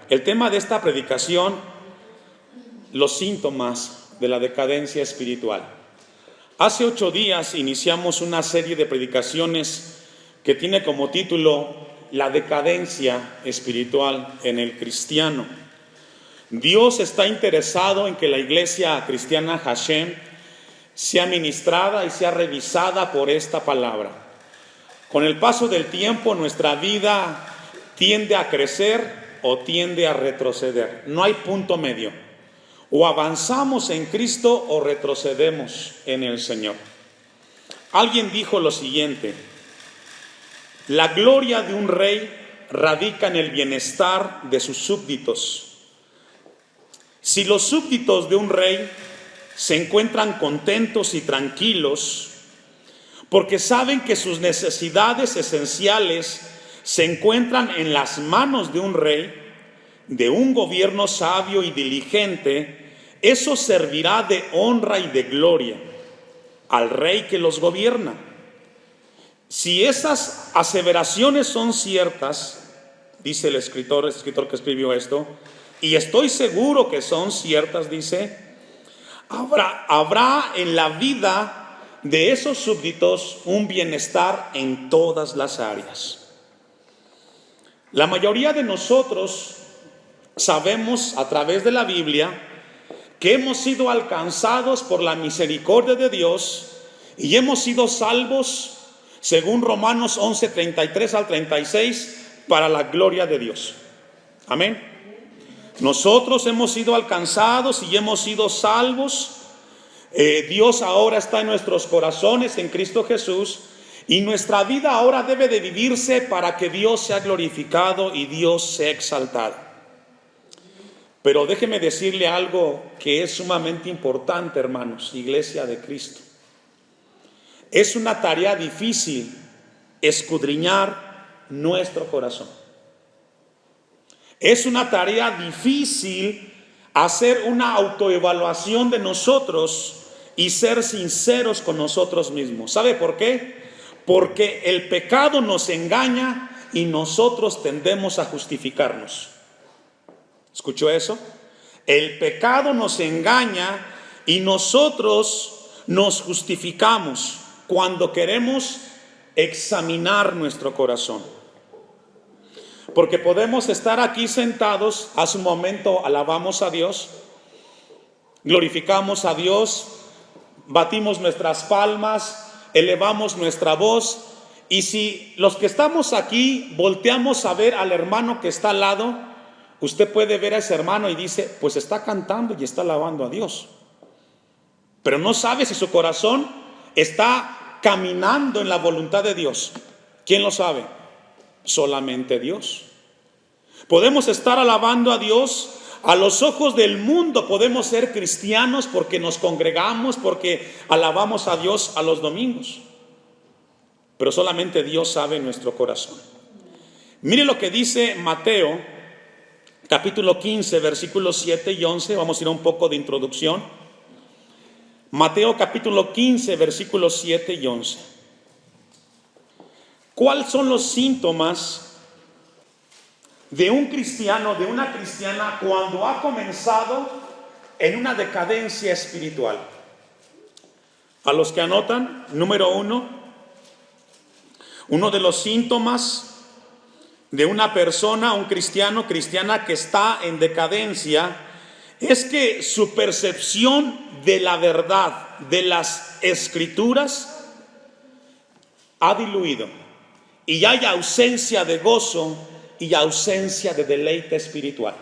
El tema de esta predicación, los síntomas de la decadencia espiritual. Hace 8 días iniciamos una serie de predicaciones que tiene como título La decadencia espiritual en el cristiano. Dios está interesado en que la iglesia cristiana Hashem sea ministrada y sea revisada por esta palabra. Con el paso del tiempo, nuestra vida tiende a crecer o tiende a retroceder. No hay punto medio. O avanzamos en Cristo o retrocedemos en el Señor. Alguien dijo lo siguiente: la gloria de un rey radica en el bienestar de sus súbditos. Si los súbditos de un rey se encuentran contentos y tranquilos, porque saben que sus necesidades esenciales se encuentran en las manos de un rey, de un gobierno sabio y diligente, eso servirá de honra y de gloria al rey que los gobierna. Si esas aseveraciones son ciertas, dice el escritor que escribió esto, y estoy seguro que son ciertas, dice, habrá en la vida de esos súbditos un bienestar en todas las áreas. La mayoría de nosotros sabemos a través de la Biblia que hemos sido alcanzados por la misericordia de Dios y hemos sido salvos, según Romanos 11, 33 al 36, para la gloria de Dios. Amén. Nosotros hemos sido alcanzados y hemos sido salvos. Dios ahora está en nuestros corazones en Cristo Jesús, y nuestra vida ahora debe de vivirse para que Dios sea glorificado y Dios sea exaltado. Pero déjeme decirle algo que es sumamente importante, hermanos, iglesia de Cristo. Es una tarea difícil escudriñar nuestro corazón. Es una tarea difícil hacer una autoevaluación de nosotros y ser sinceros con nosotros mismos. ¿Sabe por qué? Porque el pecado nos engaña y nosotros tendemos a justificarnos. ¿Escuchó eso? El pecado nos engaña y nosotros nos justificamos cuando queremos examinar nuestro corazón. Porque podemos estar aquí sentados, hace un momento alabamos a Dios, glorificamos a Dios, batimos nuestras palmas, elevamos nuestra voz, y si los que estamos aquí volteamos a ver al hermano que está al lado, usted puede ver a ese hermano y dice, pues está cantando y está alabando a Dios, pero no sabe si su corazón está caminando en la voluntad de Dios. ¿Quién lo sabe? Solamente Dios. Podemos estar alabando a Dios. A los ojos del mundo podemos ser cristianos porque nos congregamos, porque alabamos a Dios a los domingos, pero solamente Dios sabe nuestro corazón. Mire lo que dice Mateo capítulo 15 versículos 7 y 11. Vamos a ir a un poco de introducción. Mateo capítulo 15 versículos 7 y 11. ¿Cuáles son los síntomas de un cristiano, de una cristiana, cuando ha comenzado en una decadencia espiritual? A los que anotan, número 1, uno de los síntomas de una persona, un cristiano, cristiana que está en decadencia, es que su percepción de la verdad de las Escrituras ha diluido y hay ausencia de gozo y ausencia de deleite espiritual.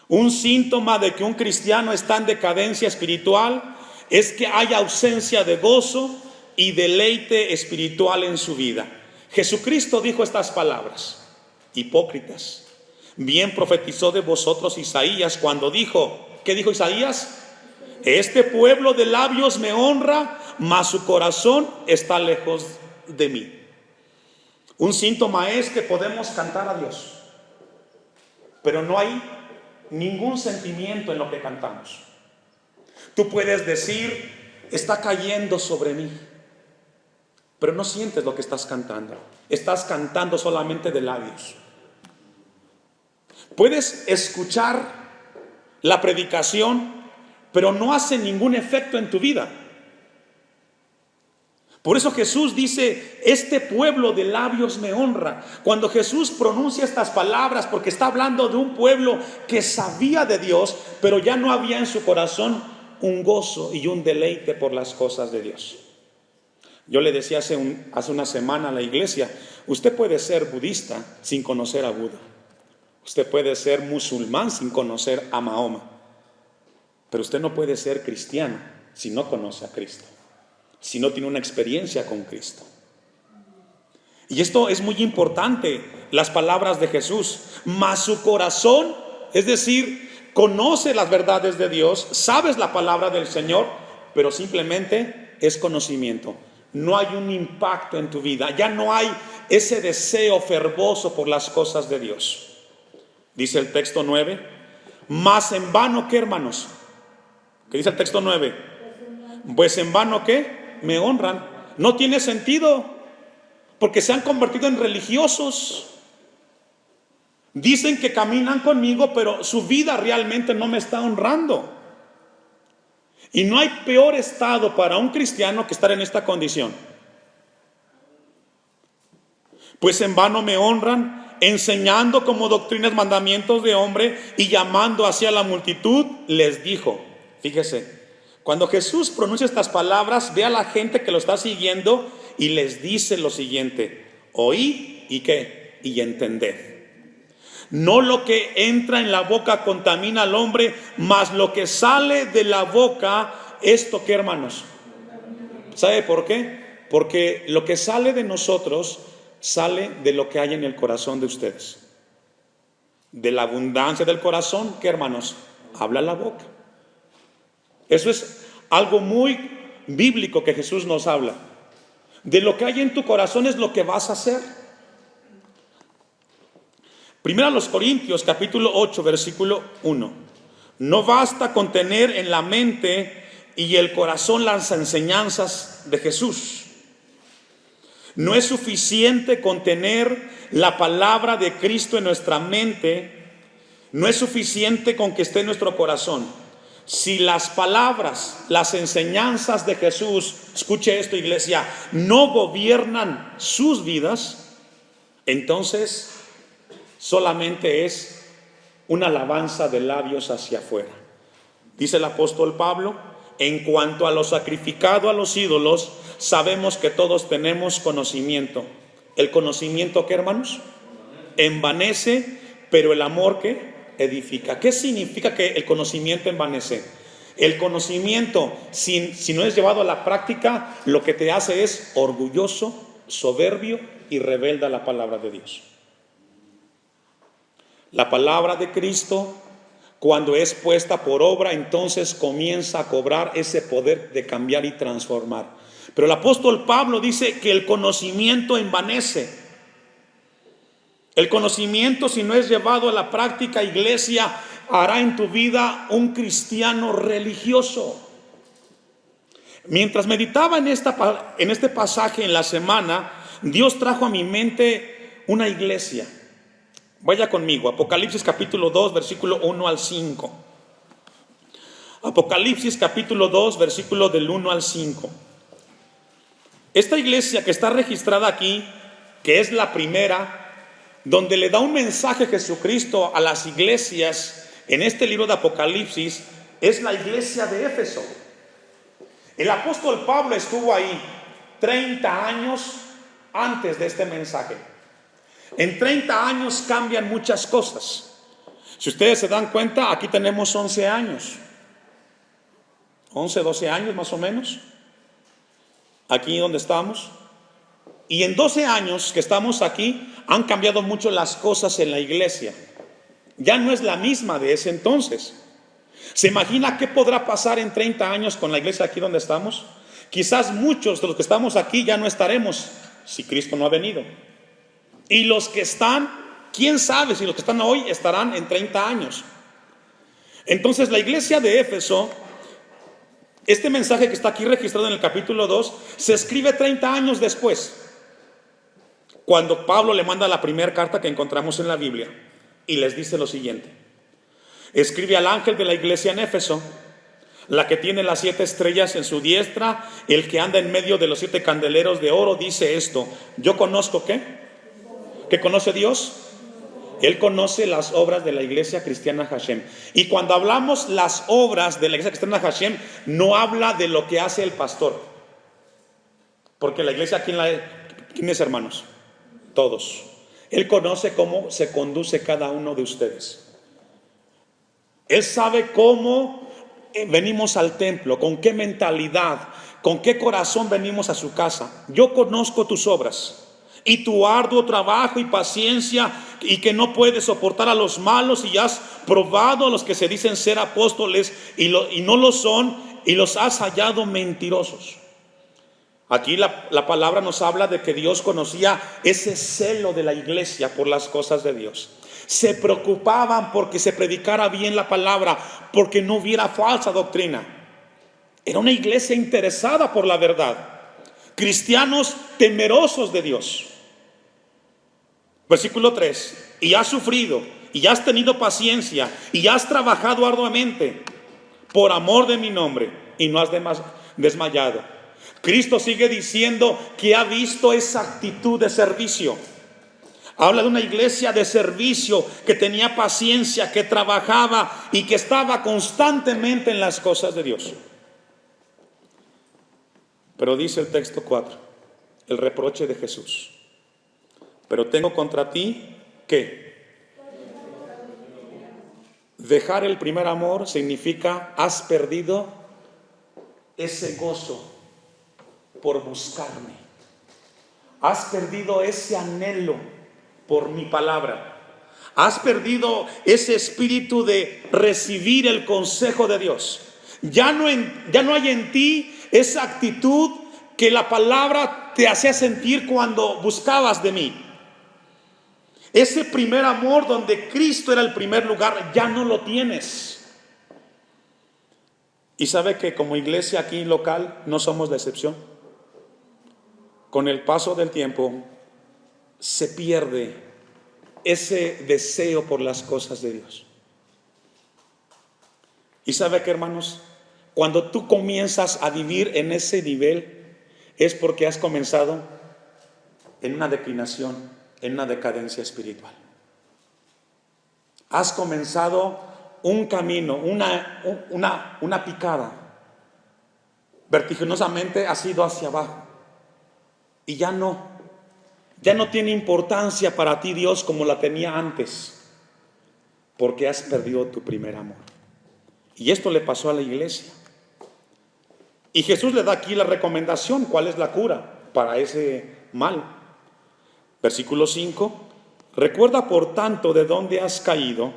Un síntoma de que un cristiano está en decadencia espiritual es que hay ausencia de gozo y deleite espiritual en su vida. Jesucristo dijo estas palabras: hipócritas, bien profetizó de vosotros Isaías cuando dijo, ¿qué dijo Isaías? Este pueblo de labios me honra, mas su corazón está lejos de mí. Un síntoma es que podemos cantar a Dios, pero no hay ningún sentimiento en lo que cantamos. Tú puedes decir, está cayendo sobre mí, pero no sientes lo que estás cantando. Estás cantando solamente de labios. Puedes escuchar la predicación, pero no hace ningún efecto en tu vida. Por eso Jesús dice: este pueblo de labios me honra. Cuando Jesús pronuncia estas palabras, porque está hablando de un pueblo que sabía de Dios, pero ya no había en su corazón un gozo y un deleite por las cosas de Dios. Yo le decía hace una semana a la iglesia: usted puede ser budista sin conocer a Buda. Usted puede ser musulmán sin conocer a Mahoma. Pero usted no puede ser cristiano si no conoce a Cristo, si no tiene una experiencia con Cristo. Y esto es muy importante, las palabras de Jesús. Mas su corazón, es decir, conoce las verdades de Dios, sabes la palabra del Señor, pero simplemente es conocimiento. No hay un impacto en tu vida, ya no hay ese deseo fervoroso por las cosas de Dios. Dice el texto 9: mas en vano, ¿qué, hermanos? ¿Qué dice el texto 9? Pues en vano, ¿qué? Me honran. No tiene sentido, porque se han convertido en religiosos. Dicen que caminan conmigo, pero su vida realmente no me está honrando. Y no hay peor estado para un cristiano que estar en esta condición. Pues en vano me honran, enseñando como doctrinas mandamientos de hombre y llamando hacia la multitud, les dijo. Fíjese, cuando Jesús pronuncia estas palabras, ve a la gente que lo está siguiendo y les dice lo siguiente: oí y qué, y entended. No lo que entra en la boca contamina al hombre, mas lo que sale de la boca, ¿esto qué, hermanos? ¿Sabe por qué? Porque lo que sale de nosotros sale de lo que hay en el corazón de ustedes. De la abundancia del corazón, ¿qué, hermanos? Habla la boca. Eso es algo muy bíblico que Jesús nos habla. De lo que hay en tu corazón es lo que vas a hacer. Primero a los Corintios, capítulo 8, versículo 1. No basta con tener en la mente y el corazón las enseñanzas de Jesús. No es suficiente con tener la palabra de Cristo en nuestra mente. No es suficiente con que esté en nuestro corazón. Si las palabras, las enseñanzas de Jesús, escuche esto, iglesia, no gobiernan sus vidas, entonces solamente es una alabanza de labios hacia afuera. Dice el apóstol Pablo: en cuanto a lo sacrificado a los ídolos, sabemos que todos tenemos conocimiento. ¿El conocimiento qué, hermanos? Envanece, pero el amor ¿qué? Edifica. ¿Qué significa que el conocimiento envanece? El conocimiento, si no es llevado a la práctica, lo que te hace es orgulloso, soberbio y rebelde a la palabra de Dios. La palabra de Cristo, cuando es puesta por obra, entonces comienza a cobrar ese poder de cambiar y transformar. Pero el apóstol Pablo dice que el conocimiento envanece. El conocimiento, si no es llevado a la práctica, iglesia, hará en tu vida un cristiano religioso. Mientras meditaba en este pasaje en la semana, Dios trajo a mi mente una iglesia. Vaya conmigo, Apocalipsis capítulo 2, versículo 1 al 5. Apocalipsis capítulo 2, versículo del 1 al 5. Esta iglesia que está registrada aquí, que es la primera, donde le da un mensaje Jesucristo a las iglesias en este libro de Apocalipsis, es la iglesia de Éfeso. El apóstol Pablo estuvo ahí 30 años antes de este mensaje. En 30 años cambian muchas cosas. Si ustedes se dan cuenta, aquí tenemos 11 años. 11, 12 años más o menos. Aquí donde estamos. Y en 12 años que estamos aquí, han cambiado mucho las cosas en la iglesia. Ya no es la misma de ese entonces. ¿Se imagina qué podrá pasar en 30 años con la iglesia aquí donde estamos? Quizás muchos de los que estamos aquí ya no estaremos si Cristo no ha venido. Y los que están, quién sabe si los que están hoy estarán en 30 años. Entonces la iglesia de Éfeso, este mensaje que está aquí registrado en el capítulo 2, se escribe 30 años después, cuando Pablo le manda la primera carta que encontramos en la Biblia. y les dice lo siguiente: escribe al ángel de la iglesia en Éfeso, la que tiene las 7 estrellas en su diestra, el que anda en medio de los 7 candeleros de oro, dice esto: yo conozco, ¿qué? ¿Qué conoce Dios? Él conoce las obras de la iglesia cristiana Hashem. Y cuando hablamos las obras de la iglesia cristiana Hashem, no habla de lo que hace el pastor. Porque la iglesia, ¿quién es, hermanos? Todos. Él conoce cómo se conduce cada uno de ustedes. Él sabe cómo venimos al templo, con qué mentalidad, con qué corazón venimos a su casa. Yo conozco tus obras y tu arduo trabajo y paciencia, y que no puedes soportar a los malos, y has probado a los que se dicen ser apóstoles y no lo son, y los has hallado mentirosos. Aquí la palabra nos habla de que Dios conocía ese celo de la iglesia por las cosas de Dios. Se preocupaban porque se predicara bien la palabra, porque no hubiera falsa doctrina. Era una iglesia interesada por la verdad, cristianos temerosos de Dios. Versículo 3: y has sufrido, y has tenido paciencia, y has trabajado arduamente por amor de mi nombre, y no has desmayado. Cristo sigue diciendo que ha visto esa actitud de servicio. Habla de una iglesia de servicio que tenía paciencia, que trabajaba y que estaba constantemente en las cosas de Dios. Pero dice el texto 4, el reproche de Jesús: pero tengo contra ti, ¿qué? Dejar el primer amor significa: has perdido ese gozo por buscarme, has perdido ese anhelo por mi palabra, has perdido ese espíritu de recibir el consejo de Dios. Ya no hay en ti esa actitud que la palabra te hacía sentir cuando buscabas de mí. Ese primer amor donde Cristo era el primer lugar, ya no lo tienes. Y sabe que como iglesia aquí local no somos la excepción. Con el paso del tiempo se pierde ese deseo por las cosas de Dios. Y sabe que, hermanos, cuando tú comienzas a vivir en ese nivel, es porque has comenzado en una declinación, en una decadencia espiritual. Has comenzado un camino, una picada. Vertiginosamente has ido hacia abajo. Y ya no tiene importancia para ti Dios como la tenía antes, porque has perdido tu primer amor. Y esto le pasó a la iglesia. Y Jesús le da aquí la recomendación. ¿Cuál es la cura para ese mal? Versículo 5: recuerda por tanto de dónde has caído,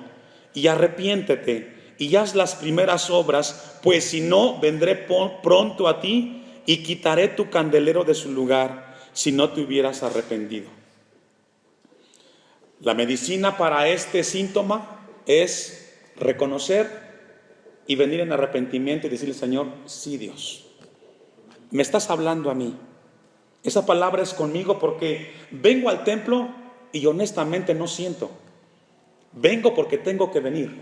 y arrepiéntete, y haz las primeras obras, pues si no, vendré pronto a ti, y quitaré tu candelero de su lugar, si no te hubieras arrepentido. La medicina para este síntoma es reconocer y venir en arrepentimiento y decirle: Señor, sí, Dios, me estás hablando a mí. Esa palabra es conmigo, porque vengo al templo y honestamente no siento. Vengo porque tengo que venir,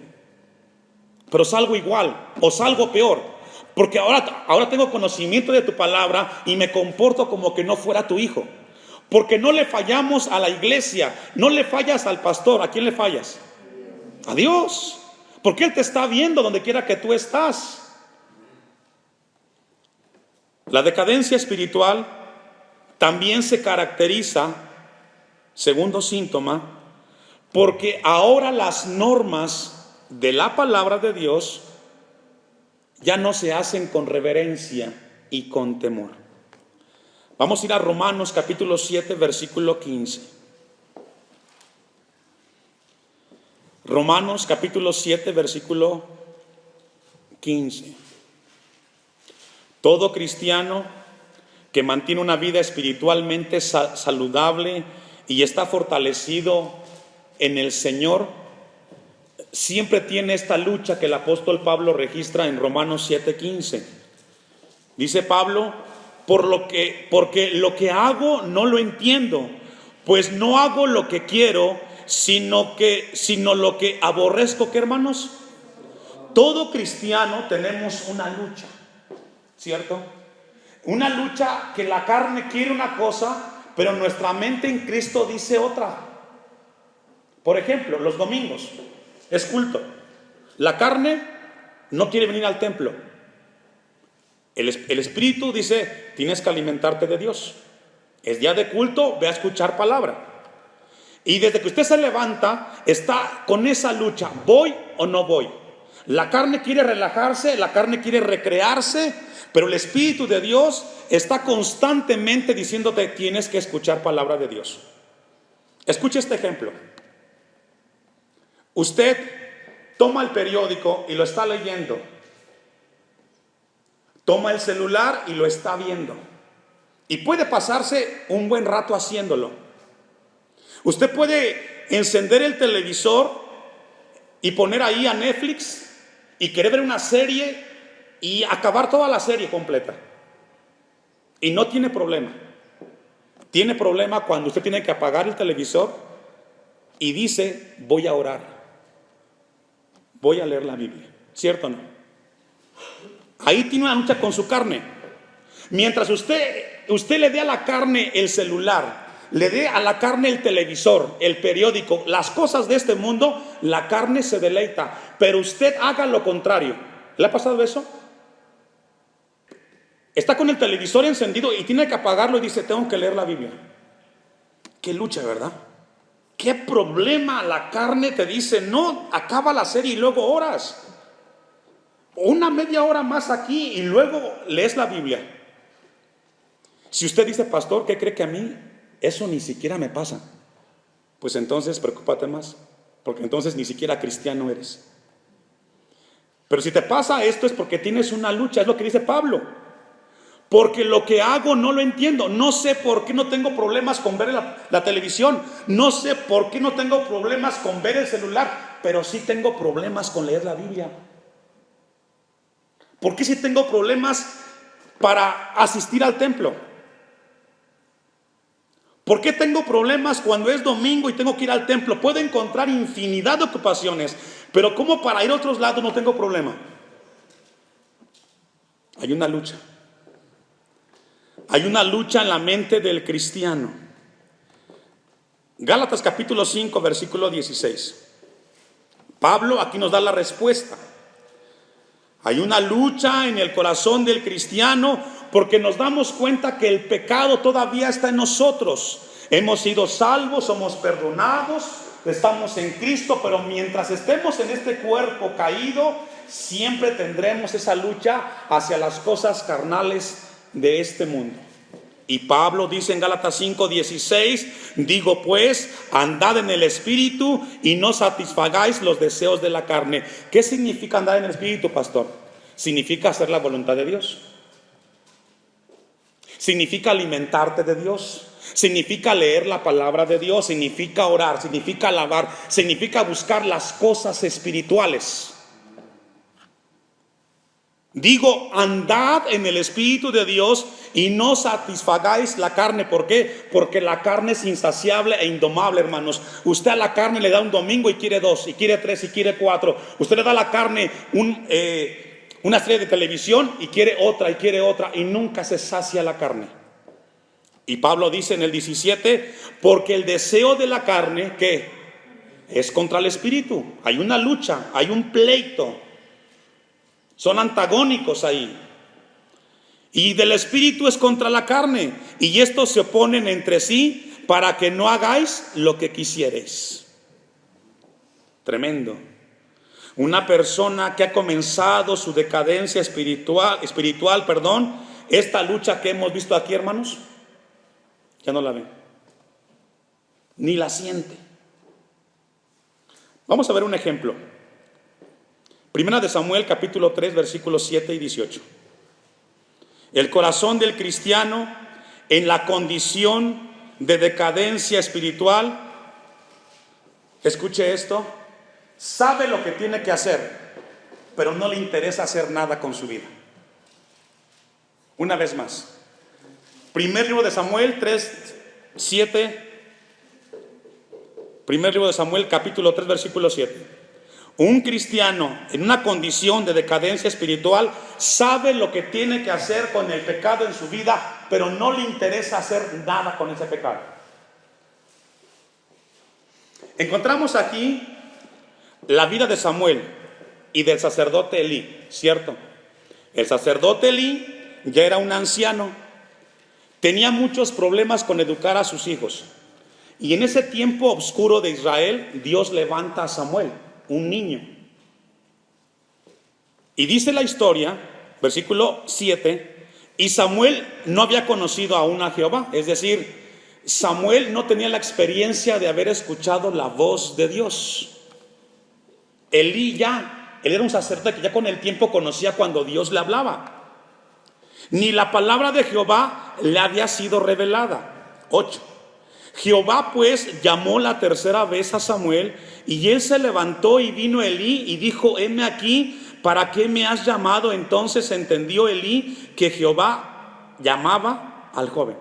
pero salgo igual o salgo peor, porque ahora tengo conocimiento de tu palabra y me comporto como que no fuera tu hijo. Porque no le fallamos a la iglesia, no le fallas al pastor. ¿A quién le fallas? A Dios, porque Él te está viendo donde quiera que tú estás. La decadencia espiritual también se caracteriza, segundo síntoma, porque ahora las normas de la palabra de Dios ya no se hacen con reverencia y con temor. Vamos a ir a Romanos capítulo 7, versículo 15. Romanos capítulo 7, versículo 15. Todo cristiano que mantiene una vida espiritualmente saludable y está fortalecido en el Señor, siempre tiene esta lucha que el apóstol Pablo registra en Romanos 7:15. Dice Pablo: porque lo que hago no lo entiendo, pues no hago lo que quiero, sino lo que aborrezco. ¿Qué, hermanos? Todo cristiano tenemos una lucha, ¿cierto? Una lucha que la carne quiere una cosa, pero nuestra mente en Cristo dice otra. Por ejemplo, los domingos es culto. La carne no quiere venir al templo. El espíritu dice, tienes que alimentarte de Dios. Es día de culto, ve a escuchar palabra. Y desde que usted se levanta, está con esa lucha, ¿voy o no voy? La carne quiere relajarse, la carne quiere recrearse, pero el Espíritu de Dios está constantemente diciéndote, tienes que escuchar palabra de Dios. Escuche este ejemplo. Usted toma el periódico y lo está leyendo. Toma el celular y lo está viendo. Y puede pasarse un buen rato haciéndolo. Usted puede encender el televisor y poner ahí a Netflix y querer ver una serie y acabar toda la serie completa. Y no tiene problema. Tiene problema cuando usted tiene que apagar el televisor y dice, voy a orar, voy a leer la Biblia. ¿Cierto o no? Ahí tiene una lucha con su carne. Mientras usted le dé a la carne el celular, le dé a la carne el televisor, el periódico, las cosas de este mundo, la carne se deleita. Pero usted haga lo contrario. ¿Le ha pasado eso? Está con el televisor encendido y tiene que apagarlo y dice, tengo que leer la Biblia. Qué lucha, ¿verdad? Qué problema. La carne te dice, no, acaba la serie y luego oras. Una media hora más aquí y luego lees la Biblia. Si usted dice, pastor, ¿qué cree que a mí eso ni siquiera me pasa? Pues entonces preocúpate más, porque entonces ni siquiera cristiano eres. Pero si te pasa esto es porque tienes una lucha, es lo que dice Pablo. Porque lo que hago no lo entiendo. No sé por qué no tengo problemas con ver la televisión. No sé por qué no tengo problemas con ver el celular. Pero sí tengo problemas con leer la Biblia. ¿Por qué sí tengo problemas para asistir al templo? ¿Por qué tengo problemas cuando es domingo y tengo que ir al templo? Puedo encontrar infinidad de ocupaciones, pero ¿cómo para ir a otros lados no tengo problema? Hay una lucha. Hay una lucha en la mente del cristiano. Gálatas capítulo 5, versículo 16. Pablo aquí nos da la respuesta. Hay una lucha en el corazón del cristiano porque nos damos cuenta que el pecado todavía está en nosotros. Hemos sido salvos, somos perdonados, estamos en Cristo, pero mientras estemos en este cuerpo caído, siempre tendremos esa lucha hacia las cosas carnales de este mundo. Y Pablo dice en Gálatas 5:16, digo pues, andad en el Espíritu y no satisfagáis los deseos de la carne. ¿Qué significa andar en el Espíritu, pastor? Significa hacer la voluntad de Dios. Significa alimentarte de Dios. Significa leer la palabra de Dios. Significa orar, significa alabar, significa buscar las cosas espirituales. Digo, andad en el Espíritu de Dios y no satisfagáis la carne. ¿Por qué? Porque la carne es insaciable e indomable, hermanos. Usted a la carne le da un domingo y quiere 2, y quiere 3, y quiere 4. Usted le da a la carne una serie de televisión y quiere otra, y nunca se sacia la carne. Y Pablo dice en el 17, porque el deseo de la carne, ¿qué? Es contra el Espíritu. Hay una lucha, hay un pleito. Son antagónicos ahí. Y del Espíritu es contra la carne. Y estos se oponen entre sí para que no hagáis lo que quisierais. Tremendo. Una persona que ha comenzado su decadencia espiritual, esta lucha que hemos visto aquí, hermanos, ya no la ve, ni la siente. Vamos a ver un ejemplo. Primera de Samuel capítulo 3 versículos 7 y 18. El corazón del cristiano en la condición de decadencia espiritual, escuche esto, sabe lo que tiene que hacer, pero no le interesa hacer nada con su vida. Una vez más, primer libro de Samuel 3, 7. Primer libro de Samuel, capítulo 3, versículo 7. Un cristiano en una condición de decadencia espiritual sabe lo que tiene que hacer con el pecado en su vida, pero no le interesa hacer nada con ese pecado. Encontramos aquí la vida de Samuel y del sacerdote Elí, ¿cierto? El sacerdote Elí ya era un anciano, tenía muchos problemas con educar a sus hijos. Y en ese tiempo oscuro de Israel, Dios levanta a Samuel, un niño. Y dice la historia, versículo 7, y Samuel no había conocido aún a Jehová. Es decir, Samuel no tenía la experiencia de haber escuchado la voz de Dios. Elí él era un sacerdote que ya con el tiempo conocía cuando Dios le hablaba. Ni la palabra de Jehová le había sido revelada. 8. Jehová pues llamó la tercera vez a Samuel, y él se levantó y vino Elí y dijo: heme aquí, ¿para qué me has llamado? Entonces entendió Elí que Jehová llamaba al joven.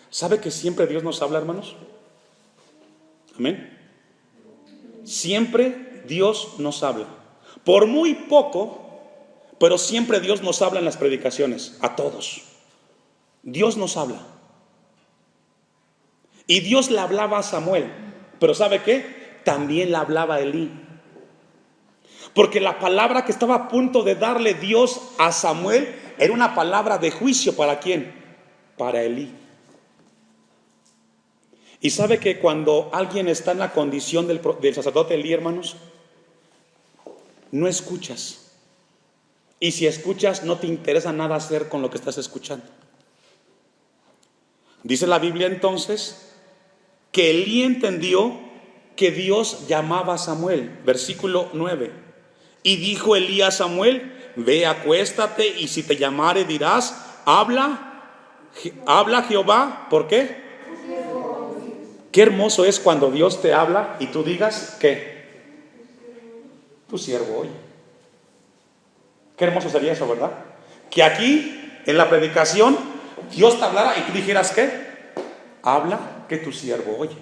¿Sabe que siempre Dios nos habla, hermanos? Amén. Siempre Dios nos habla. Por muy poco, pero siempre Dios nos habla en las predicaciones, a todos. Dios nos habla. Y Dios le hablaba a Samuel, pero ¿sabe qué? También le hablaba a Elí. Porque la palabra que estaba a punto de darle Dios a Samuel era una palabra de juicio. ¿Para quién? Para Elí. Y sabe que cuando alguien está en la condición del sacerdote Elí, hermanos, no escuchas. Y si escuchas, no te interesa nada hacer con lo que estás escuchando. Dice la Biblia entonces que Elí entendió que Dios llamaba a Samuel. Versículo 9. Y dijo Elí a Samuel: ve, acuéstate, y si te llamare dirás: habla Jehová. ¿Por qué? Qué hermoso es cuando Dios te habla y tú digas: ¿qué? Tu siervo oye. Qué hermoso sería eso, ¿verdad? Que aquí en la predicación Dios te hablara y tú dijeras: ¿qué? Habla, que tu siervo oye.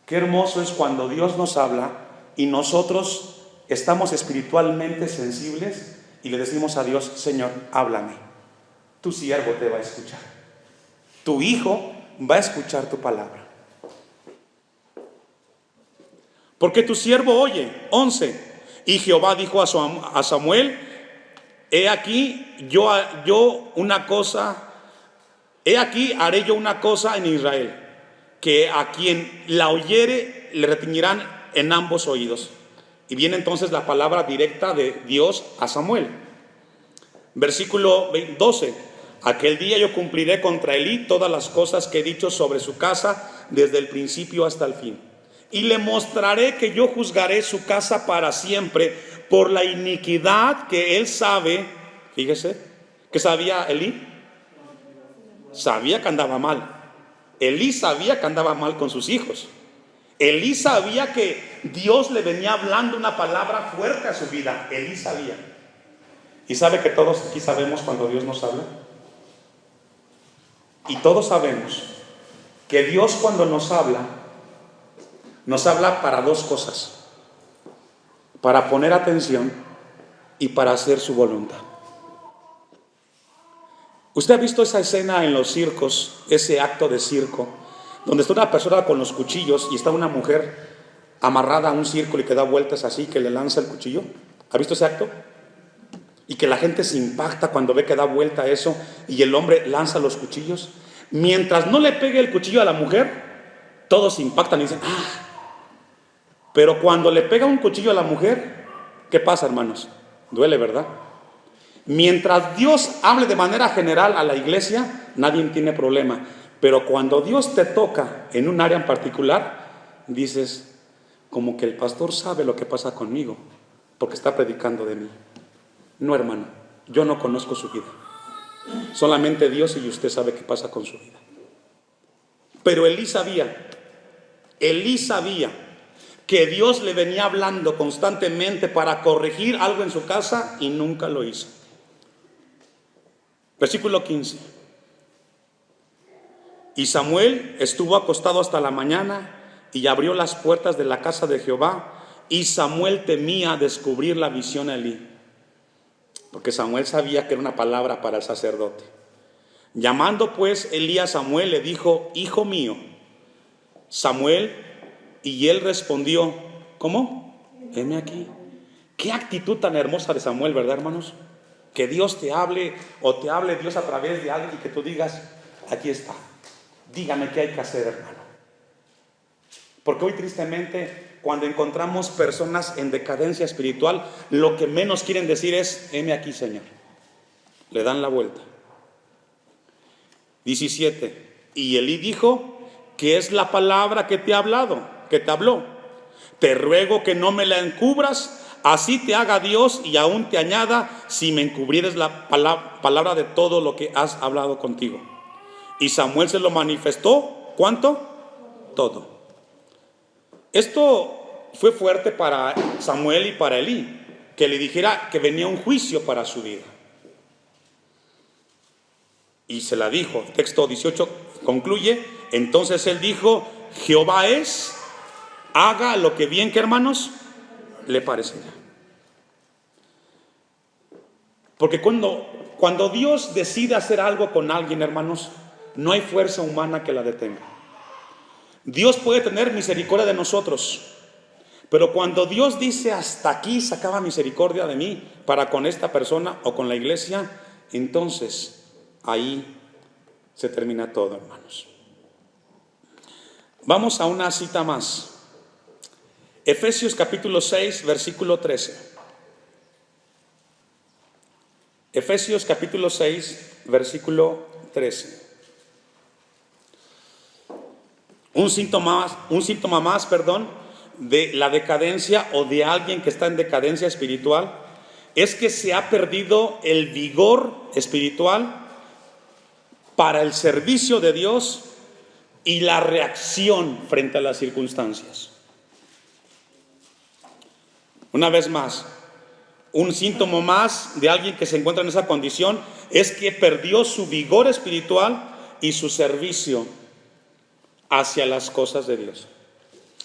Qué hermoso es cuando Dios nos habla y nosotros estamos espiritualmente sensibles y le decimos a Dios: Señor, háblame. Tu siervo te va a escuchar. Tu hijo va a escuchar tu palabra. Porque tu siervo oye. 11. Y Jehová dijo a Samuel: he aquí haré yo una cosa en Israel, que a quien la oyere le retiñirán en ambos oídos. Y viene entonces la palabra directa de Dios a Samuel. Versículo 12. Aquel día yo cumpliré contra Elí todas las cosas que he dicho sobre su casa desde el principio hasta el fin. Y le mostraré que yo juzgaré su casa para siempre por la iniquidad que él sabe. Fíjese, ¿qué sabía Elí? Sabía que andaba mal. Elí sabía que andaba mal con sus hijos. Elí sabía que Dios le venía hablando una palabra fuerte a su vida. Elí sabía. ¿Y sabe que todos aquí sabemos cuando Dios nos habla? Y todos sabemos que Dios, cuando nos habla para dos cosas: para poner atención y para hacer su voluntad. ¿Usted ha visto esa escena en los circos, ese acto de circo, donde está una persona con los cuchillos y está una mujer amarrada a un círculo y que da vueltas así, que le lanza el cuchillo? ¿Ha visto ese acto? Y que la gente se impacta cuando ve que da vuelta eso y el hombre lanza los cuchillos. Mientras no le pegue el cuchillo a la mujer, todos se impactan y dicen: ¡ah! Pero cuando le pega un cuchillo a la mujer, ¿qué pasa, hermanos? Duele, ¿verdad? Mientras Dios hable de manera general a la iglesia, nadie tiene problema. Pero cuando Dios te toca en un área en particular, dices: como que el pastor sabe lo que pasa conmigo, porque está predicando de mí. No, hermano, yo no conozco su vida. Solamente Dios y usted sabe qué pasa con su vida. Pero Elí sabía que Dios le venía hablando constantemente para corregir algo en su casa y nunca lo hizo. Versículo 15. Y Samuel estuvo acostado hasta la mañana y abrió las puertas de la casa de Jehová. Y Samuel temía descubrir la visión a Elí, porque Samuel sabía que era una palabra para el sacerdote. Llamando pues Elí a Samuel, le dijo: hijo mío. Samuel, y él respondió: ¿cómo? Heme aquí. Qué actitud tan hermosa de Samuel, ¿verdad, hermanos? Que Dios te hable, o te hable Dios a través de alguien, y que tú digas: aquí está, dígame qué hay que hacer, hermano. Porque hoy, tristemente, cuando encontramos personas en decadencia espiritual, lo que menos quieren decir es: heme aquí, Señor. Le dan la vuelta. 17. Y Elí dijo: ¿qué es la palabra que te ha hablado, que te habló? Te ruego que no me la encubras, así te haga Dios y aún te añada, si me encubrieres la palabra de todo lo que has hablado contigo. Y Samuel se lo manifestó. ¿Cuánto? Todo. Esto fue fuerte para Samuel y para Elí, que le dijera que venía un juicio para su vida. Y se la dijo. Texto 18 concluye: entonces él dijo: Jehová es, haga lo que bien, que hermanos, le parecerá. Porque cuando Dios decide hacer algo con alguien, hermanos, no hay fuerza humana que la detenga. Dios puede tener misericordia de nosotros, pero cuando Dios dice: hasta aquí se acaba misericordia de mí para con esta persona o con la iglesia, entonces ahí se termina todo, hermanos. Vamos a una cita más. Efesios capítulo 6, versículo 13. Efesios capítulo 6, versículo 13. Un síntoma más, de la decadencia, o de alguien que está en decadencia espiritual, es que se ha perdido el vigor espiritual para el servicio de Dios y la reacción frente a las circunstancias. Una vez más, un síntoma más de alguien que se encuentra en esa condición es que perdió su vigor espiritual y su servicio hacia las cosas de Dios.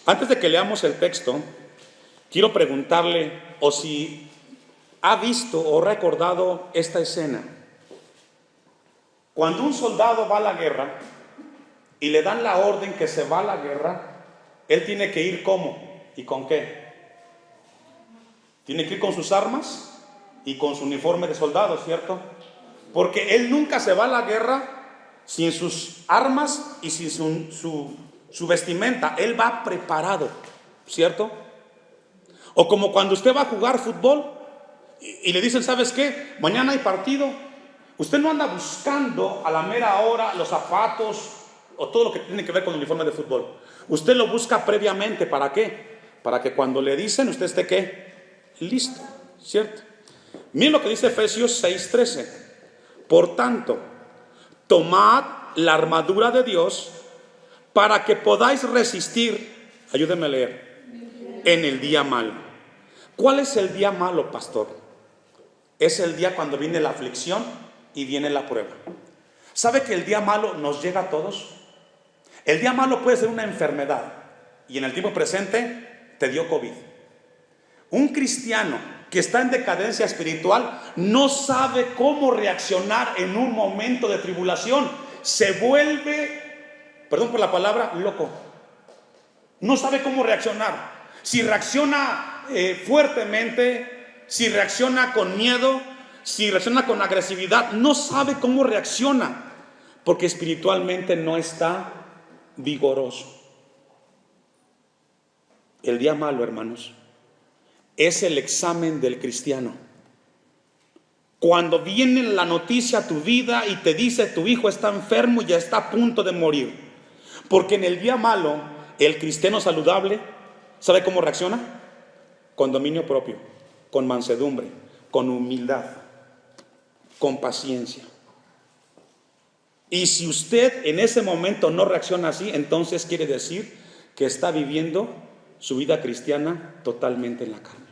Antes de que leamos el texto, quiero preguntarle, o si ha visto o recordado esta escena. Cuando un soldado va a la guerra y le dan la orden que se va a la guerra, él tiene que ir ¿cómo? ¿Y con qué? Tiene que ir con sus armas y con su uniforme de soldado, ¿cierto? Porque él nunca se va a la guerra sin sus armas y sin su vestimenta. Él va preparado, ¿cierto? O como cuando usted va a jugar fútbol y le dicen: ¿sabes qué? Mañana hay partido. Usted no anda buscando a la mera hora los zapatos o todo lo que tiene que ver con el uniforme de fútbol. Usted lo busca previamente. ¿Para qué? Para que cuando le dicen, usted esté ¿qué? Listo, ¿cierto? Miren lo que dice Efesios 6:13. Por tanto, tomad la armadura de Dios para que podáis resistir, ayúdenme a leer, en el día malo. ¿Cuál es el día malo, pastor? Es el día cuando viene la aflicción y viene la prueba. ¿Sabe que el día malo nos llega a todos? El día malo puede ser una enfermedad, y en el tiempo presente te dio COVID. Un cristiano que está en decadencia espiritual no sabe cómo reaccionar en un momento de tribulación. Se vuelve, perdón por la palabra, loco. No sabe cómo reaccionar. Si reacciona fuertemente, si reacciona con miedo, si reacciona con agresividad, no sabe cómo reacciona, porque espiritualmente no está vigoroso. El día malo, hermanos, es el examen del cristiano. Cuando viene la noticia a tu vida y te dice: tu hijo está enfermo y ya está a punto de morir. Porque en el día malo, el cristiano saludable, ¿sabe cómo reacciona? Con dominio propio, con mansedumbre, con humildad, con paciencia. Y si usted en ese momento no reacciona así, entonces quiere decir que está viviendo su vida cristiana totalmente en la carne.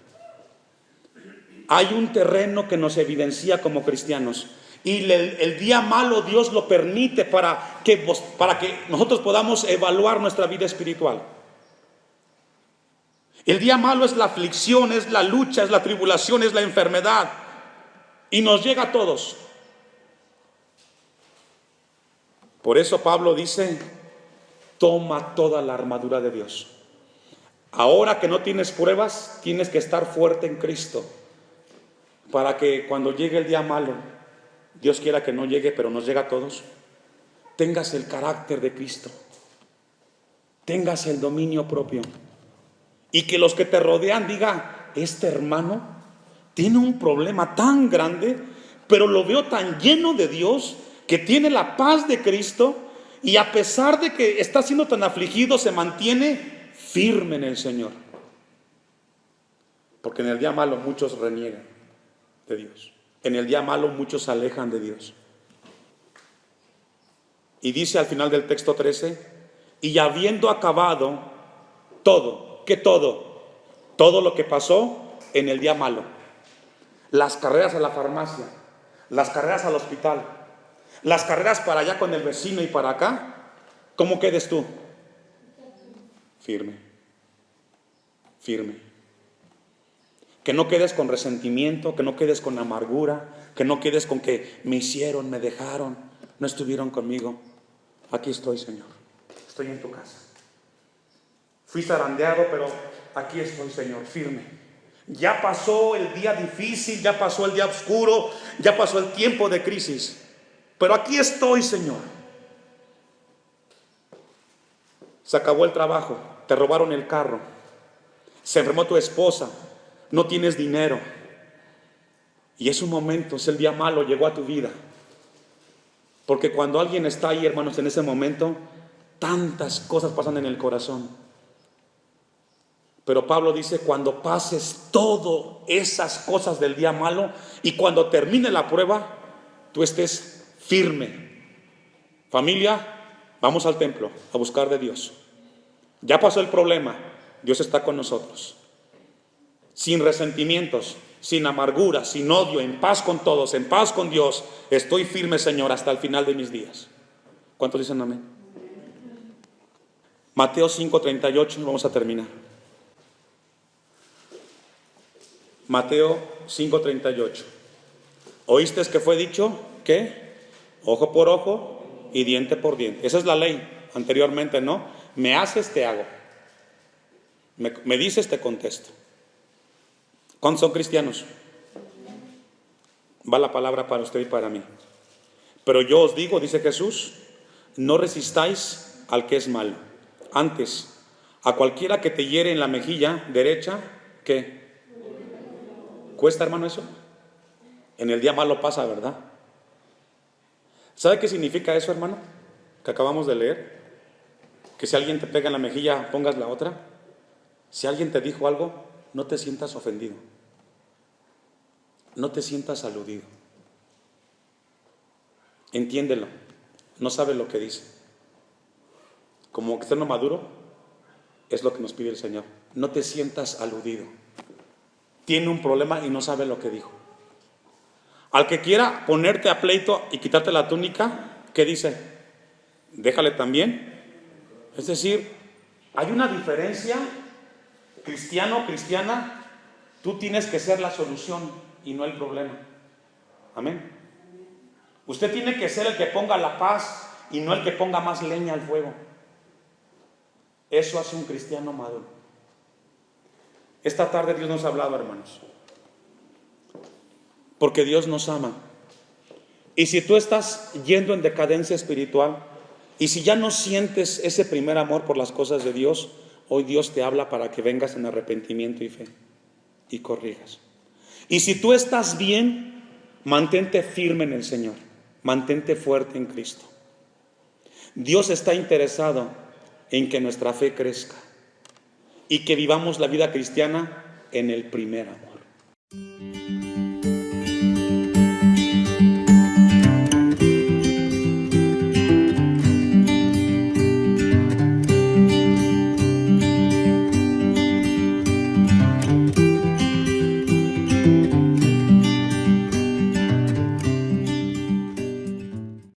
Hay un terreno que nos evidencia como cristianos, Y el día malo Dios lo permite para que nosotros podamos evaluar nuestra vida espiritual. El día malo es la aflicción, es la lucha, es la tribulación, es la enfermedad. Y nos llega a todos. Por eso Pablo dice, toma toda la armadura de Dios. Ahora que no tienes pruebas, tienes que estar fuerte en Cristo. Para que cuando llegue el día malo, Dios quiera que no llegue, pero nos llega a todos, tengas el carácter de Cristo. Tengas el dominio propio. Y que los que te rodean digan, este hermano tiene un problema tan grande, pero lo veo tan lleno de Dios, que tiene la paz de Cristo, y a pesar de que está siendo tan afligido, se mantiene firme en el Señor. Porque en el día malo muchos reniegan de Dios. En el día malo muchos se alejan de Dios. Y dice al final del texto 13, y habiendo acabado todo, ¿qué todo? Todo lo que pasó en el día malo. Las carreras a la farmacia, las carreras al hospital, las carreras para allá con el vecino y para acá, ¿cómo quedes tú? Firme, firme. Que no quedes con resentimiento, que no quedes con amargura, que no quedes con que me hicieron, me dejaron, no estuvieron conmigo. Aquí estoy, Señor, estoy en tu casa. Fui zarandeado, pero aquí estoy, Señor, firme. Ya pasó el día difícil, ya pasó el día oscuro, ya pasó el tiempo de crisis, pero aquí estoy, Señor. Se acabó el trabajo, te robaron el carro, se enfermó tu esposa, no tienes dinero, y es un momento, es el día malo, llegó a tu vida. Porque cuando alguien está ahí, hermanos, en ese momento, tantas cosas pasan en el corazón. Pero Pablo dice, cuando pases todas esas cosas del día malo y cuando termine la prueba, tú estés firme. Familia, vamos al templo a buscar de Dios. Ya pasó el problema, Dios está con nosotros. Sin resentimientos, sin amargura, sin odio, en paz con todos, en paz con Dios. Estoy firme, Señor, hasta el final de mis días. ¿Cuántos dicen amén? Mateo 5:38, vamos a terminar. Mateo 5:38. ¿Oíste que fue dicho? ¿Qué? Ojo por ojo y diente por diente. Esa es la ley. Anteriormente, ¿no? Me haces, te hago. Me dices, te contesto. ¿Cuántos son cristianos? Va la palabra para usted y para mí. Pero yo os digo, dice Jesús, no resistáis al que es malo. Antes, a cualquiera que te hiere en la mejilla derecha, ¿qué? ¿Cuesta, hermano, eso? En el día malo pasa, ¿verdad? ¿Sabe qué significa eso, hermano? Que acabamos de leer. Que si alguien te pega en la mejilla, pongas la otra. Si alguien te dijo algo, no te sientas ofendido. No te sientas aludido. Entiéndelo. No sabe lo que dice. Como cristiano maduro, es lo que nos pide el Señor. No te sientas aludido. Tiene un problema y no sabe lo que dijo. Al que quiera ponerte a pleito y quitarte la túnica, ¿qué dice? Déjale también. Es decir, hay una diferencia. Cristiano, cristiana, tú tienes que ser la solución y no el problema. Amén. Usted tiene que ser el que ponga la paz y no el que ponga más leña al fuego. Eso hace un cristiano maduro. Esta tarde Dios nos ha hablado, hermanos, porque Dios nos ama. Y si tú estás yendo en decadencia espiritual y si ya no sientes ese primer amor por las cosas de Dios, hoy Dios te habla para que vengas en arrepentimiento y fe y corrijas. Y si tú estás bien, mantente firme en el Señor, mantente fuerte en Cristo. Dios está interesado en que nuestra fe crezca y que vivamos la vida cristiana en el primer amor.